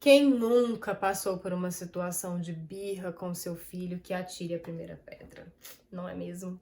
Quem nunca passou por uma situação de birra com seu filho que atire a primeira pedra, não é mesmo?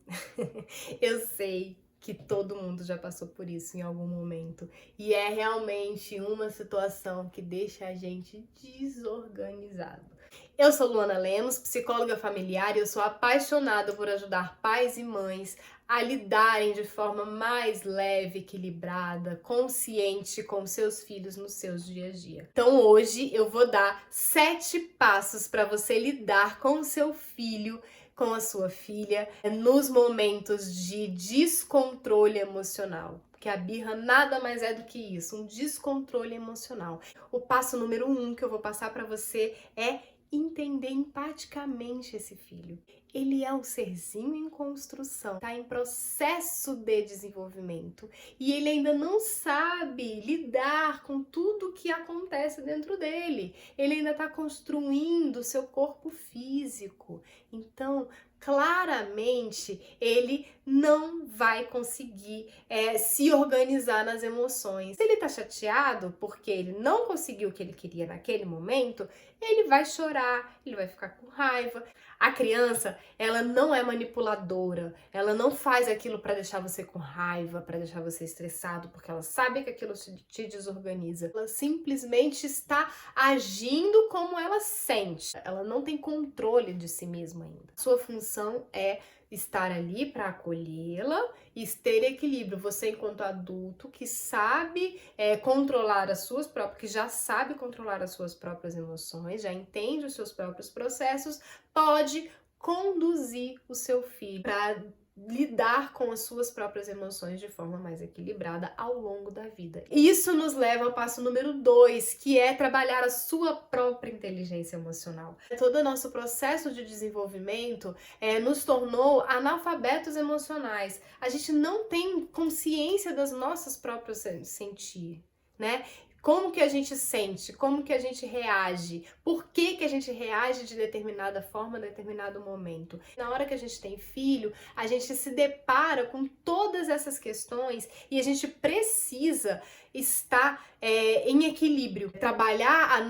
Eu sei que todo mundo já passou por isso em algum momento e é realmente uma situação que deixa a gente desorganizado. Eu sou Luana Lemos, psicóloga familiar, e eu sou apaixonada por ajudar pais e mães a lidarem de forma mais leve, equilibrada, consciente com seus filhos nos seus dia a dia. Então hoje eu vou dar 7 passos para você lidar com o seu filho, com a sua filha, nos momentos de descontrole emocional. Porque a birra nada mais é do que isso, um descontrole emocional. O passo número 1 que eu vou passar para você é entender empaticamente esse filho. Ele é um serzinho em construção, está em processo de desenvolvimento e ele ainda não sabe lidar com tudo que acontece dentro dele. Ele ainda está construindo o seu corpo físico. Então, claramente, ele não vai conseguir se organizar nas emoções. Se ele está chateado porque ele não conseguiu o que ele queria naquele momento, ele vai chorar, ele vai ficar com raiva. A criança, ela não é manipuladora, ela não faz aquilo para deixar você com raiva, para deixar você estressado, porque ela sabe que aquilo te desorganiza. Ela simplesmente está agindo como ela sente. Ela não tem controle de si mesma ainda. Sua função é estar ali para acolhê-la e ter equilíbrio. Você, enquanto adulto que sabe controlar as suas próprias, que já sabe controlar as suas próprias emoções, já entende os seus próprios processos, pode conduzir o seu filho para lidar com as suas próprias emoções de forma mais equilibrada ao longo da vida. Isso nos leva ao passo número 2, que é trabalhar a sua própria inteligência emocional. Todo o nosso processo de desenvolvimento nos tornou analfabetos emocionais. A gente não tem consciência das nossas próprias sentir, né? Como que a gente sente, como que a gente reage, por que que a gente reage de determinada forma, em determinado momento. Na hora que a gente tem filho, a gente se depara com todas essas questões e a gente precisa estar em equilíbrio, trabalhar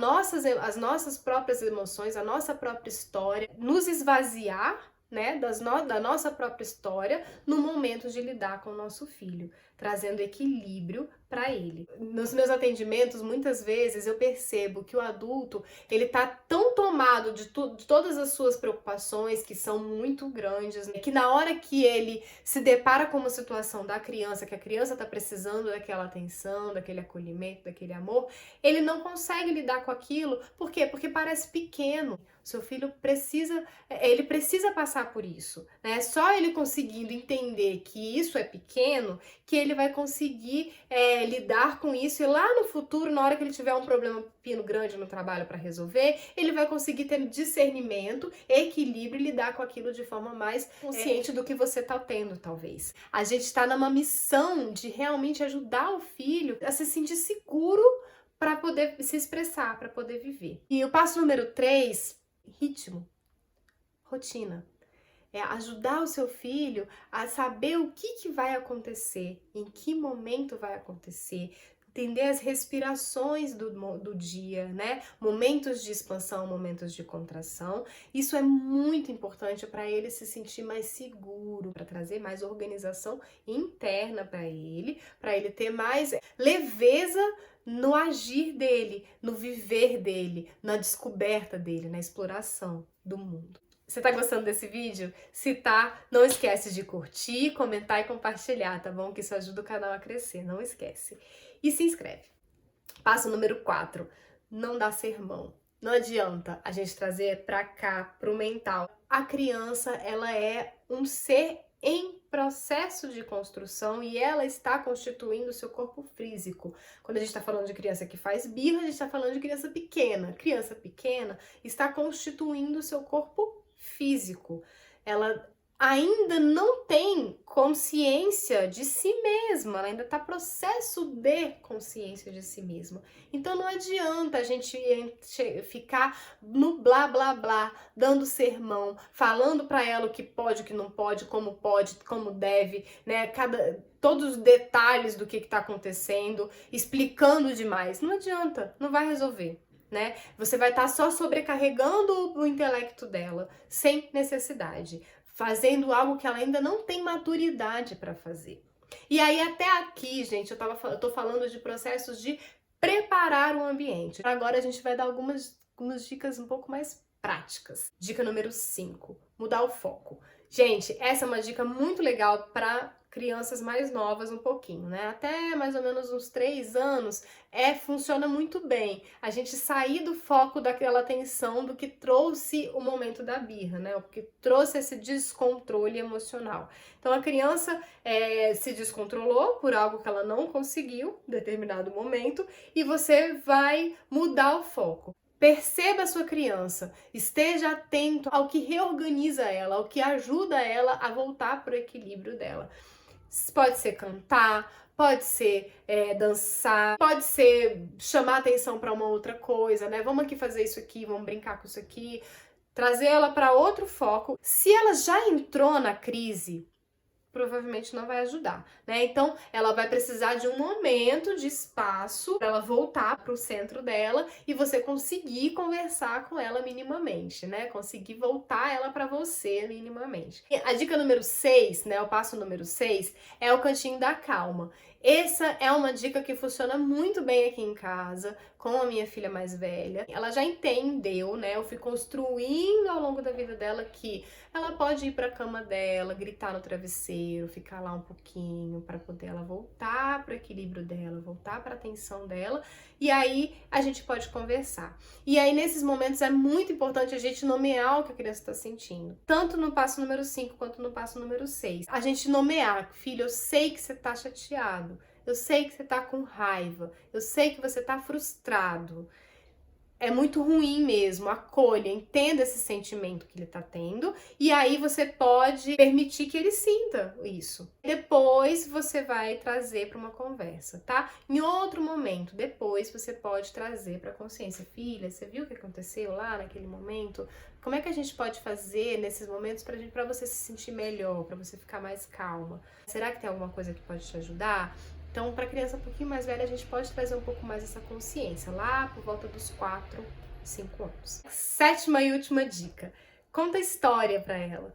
as nossas próprias emoções, a nossa própria história, nos esvaziar, né, da nossa própria história no momento de lidar com o nosso filho, trazendo equilíbrio para ele. Nos meus atendimentos, muitas vezes eu percebo que o adulto, ele tá tão tomado de todas as suas preocupações, que são muito grandes, né, que na hora que ele se depara com uma situação da criança, que a criança tá precisando daquela atenção, daquele acolhimento, daquele amor, ele não consegue lidar com aquilo. Por quê? Porque parece pequeno. Seu filho ele precisa passar por isso, né? Só ele conseguindo entender que isso é pequeno, que ele vai conseguir lidar com isso, e lá no futuro, na hora que ele tiver um problema pepino grande no trabalho para resolver, ele vai conseguir ter discernimento, equilíbrio e lidar com aquilo de forma mais consciente do que você tá tendo, talvez. A gente está numa missão de realmente ajudar o filho a se sentir seguro para poder se expressar, para poder viver. E o passo número 3, ritmo, rotina. É ajudar o seu filho a saber o que vai acontecer, em que momento vai acontecer, entender as respirações do dia, né? Momentos de expansão, momentos de contração. Isso é muito importante para ele se sentir mais seguro, para trazer mais organização interna para ele ter mais leveza no agir dele, no viver dele, na descoberta dele, na exploração do mundo. Você tá gostando desse vídeo? Se tá, não esquece de curtir, comentar e compartilhar, tá bom? Que isso ajuda o canal a crescer, não esquece. E se inscreve. Passo número 4, não dá sermão. Não adianta a gente trazer pra cá, pro mental. A criança, ela é um ser em processo de construção e ela está constituindo o seu corpo físico. Quando a gente está falando de criança que faz birra, a gente está falando de criança pequena. Criança pequena está constituindo o seu corpo físico. Ela ainda não tem consciência de si mesma, ela ainda está processo de consciência de si mesma. Então não adianta a gente ficar no blá blá blá, dando sermão, falando para ela o que pode, o que não pode, como deve, né? Todos os detalhes do que está acontecendo, explicando demais. Não adianta, não vai resolver. né? Você vai estar só sobrecarregando o intelecto dela, sem necessidade, fazendo algo que ela ainda não tem maturidade para fazer. E aí, até aqui, gente, eu tô falando de processos de preparar o ambiente. Agora a gente vai dar algumas dicas um pouco mais práticas. Dica número 5, mudar o foco. Gente, essa é uma dica muito legal para crianças mais novas um pouquinho, né? Até mais ou menos uns 3 anos, funciona muito bem. A gente sair do foco daquela atenção do que trouxe o momento da birra, né? O que trouxe esse descontrole emocional. Então a criança se descontrolou por algo que ela não conseguiu em determinado momento e você vai mudar o foco. Perceba a sua criança, esteja atento ao que reorganiza ela, ao que ajuda ela a voltar para o equilíbrio dela. Pode ser cantar, pode ser dançar, pode ser chamar atenção para uma outra coisa, né? Vamos aqui fazer isso aqui, vamos brincar com isso aqui, trazer ela para outro foco. Se ela já entrou na crise, provavelmente não vai ajudar, né? Então, ela vai precisar de um momento de espaço para ela voltar para o centro dela e você conseguir conversar com ela minimamente, né? Conseguir voltar ela para você minimamente. E a dica número 6, né? O passo número 6 é o cantinho da calma. Essa é uma dica que funciona muito bem aqui em casa, com a minha filha mais velha. Ela já entendeu, né? Eu fui construindo ao longo da vida dela que ela pode ir para a cama dela, gritar no travesseiro, ficar lá um pouquinho para poder ela voltar para o equilíbrio dela, voltar para a atenção dela, e aí a gente pode conversar. E aí nesses momentos é muito importante a gente nomear o que a criança está sentindo, tanto no passo número 5 quanto no passo número 6. A gente nomear: filho, eu sei que você está chateado, eu sei que você tá com raiva, eu sei que você tá frustrado. É muito ruim mesmo, acolha, entenda esse sentimento que ele tá tendo, e aí você pode permitir que ele sinta isso. Depois você vai trazer para uma conversa, tá? Em outro momento, depois você pode trazer para consciência: filha, você viu o que aconteceu lá naquele momento? Como é que a gente pode fazer nesses momentos para você se sentir melhor, para você ficar mais calma? Será que tem alguma coisa que pode te ajudar? Então, para criança um pouquinho mais velha, a gente pode trazer um pouco mais essa consciência, lá por volta dos 4, 5 anos. 7ª e última dica: conta história para ela.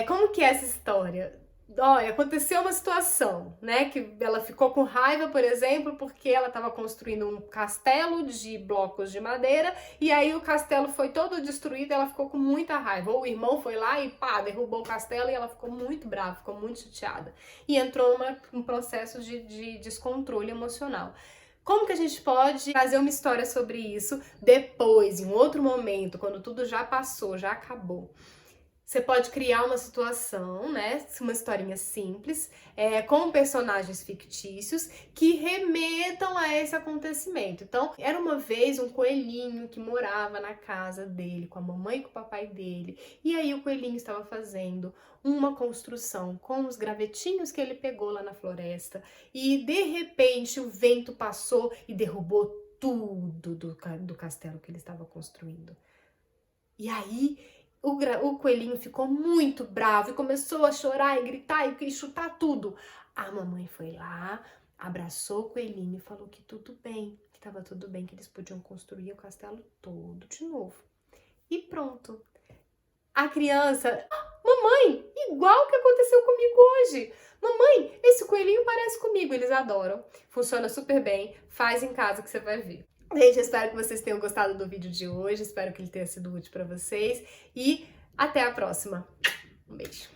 Como que é essa história? Olha, aconteceu uma situação, né, que ela ficou com raiva, por exemplo, porque ela estava construindo um castelo de blocos de madeira e aí o castelo foi todo destruído e ela ficou com muita raiva. Ou o irmão foi lá e pá, derrubou o castelo e ela ficou muito brava, ficou muito chateada. E entrou num processo de descontrole emocional. Como que a gente pode fazer uma história sobre isso depois, em outro momento, quando tudo já passou, já acabou? Você pode criar uma situação, né, uma historinha simples, com personagens fictícios que remetam a esse acontecimento. Então, era uma vez um coelhinho que morava na casa dele, com a mamãe e com o papai dele, e aí o coelhinho estava fazendo uma construção com os gravetinhos que ele pegou lá na floresta, e de repente o vento passou e derrubou tudo do castelo que ele estava construindo. E aí o coelhinho ficou muito bravo e começou a chorar e gritar e chutar tudo. A mamãe foi lá, abraçou o coelhinho e falou que tudo bem, que estava tudo bem, que eles podiam construir o castelo todo de novo. E pronto. A criança: mamãe, igual que aconteceu comigo hoje. Mamãe, esse coelhinho parece comigo. Eles adoram. Funciona super bem. Faz em casa que você vai ver. Gente, eu espero que vocês tenham gostado do vídeo de hoje, espero que ele tenha sido útil para vocês e até a próxima. Um beijo.